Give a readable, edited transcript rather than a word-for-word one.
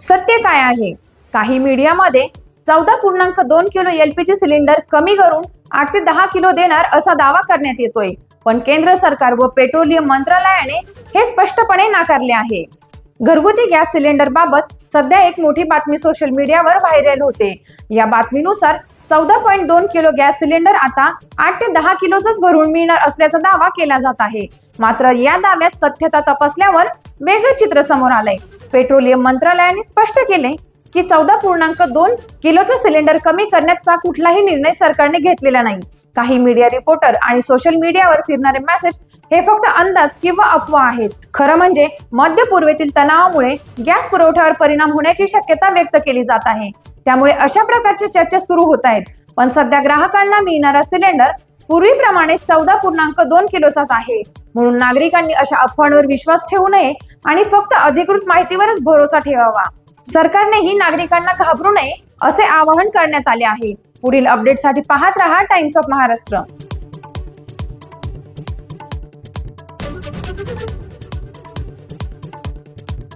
सत्य काय आहे? काही मीडियामध्ये 14.2 किलो एलपीजी सिलेंडर कमी करून 8 ते 10 किलो देणार असा दावा करण्यात येतोय, पण केंद्र सरकार व पेट्रोलियम मंत्रालयाने हे स्पष्टपणे नाकारले आहे. घरगुती गॅस सिलेंडर बाबत सध्या एक मोठी बातमी सोशल मीडियावर व्हायरल होते. या बातमीनुसार 14.2 किलो गॅस सिलेंडर आता 8 ते 10 किलोच भरून मिळणार असल्याचा दावा केला जात आहे. मात्र या दाव्यात तथ्यता तपासल्यावर वेगळे चित्र समोर आलंय. पेट्रोलियम मंत्रालयाने स्पष्ट केले की 14.2 किलोचा सिलेंडर कमी करण्याचा कुठलाही निर्णय सरकारने घेतलेला नाही. काही मीडिया रिपोर्टर आणि सोशल मीडियावर फिरणारे मेसेज हे फक्त अंदाज किंवा अफवा आहेत. खरं म्हणजे मध्य पूर्वेतील तणावामुळे गॅस पुरवठ्यावर परिणाम होण्याची शक्यता व्यक्त केली जात आहे. त्यामुळे अशा प्रकारच्या चर्चा सुरू होत आहेत. पण सध्या ग्राहकांना मिळणारा सिलेंडर पूर्वीप्रमाणे 14.2 किलोचाच आहे. म्हणून नागरिकांनी अशा अफवांवर विश्वास ठेवू नये आणि फक्त अधिकृत माहितीवरच भरोसा ठेवावा. सरकारनेही नागरिकांना घाबरू नये असे आवाहन करण्यात आले आहे. पुढील अपडेटसाठी पाहत रहा टाइम्स ऑफ महाराष्ट्र.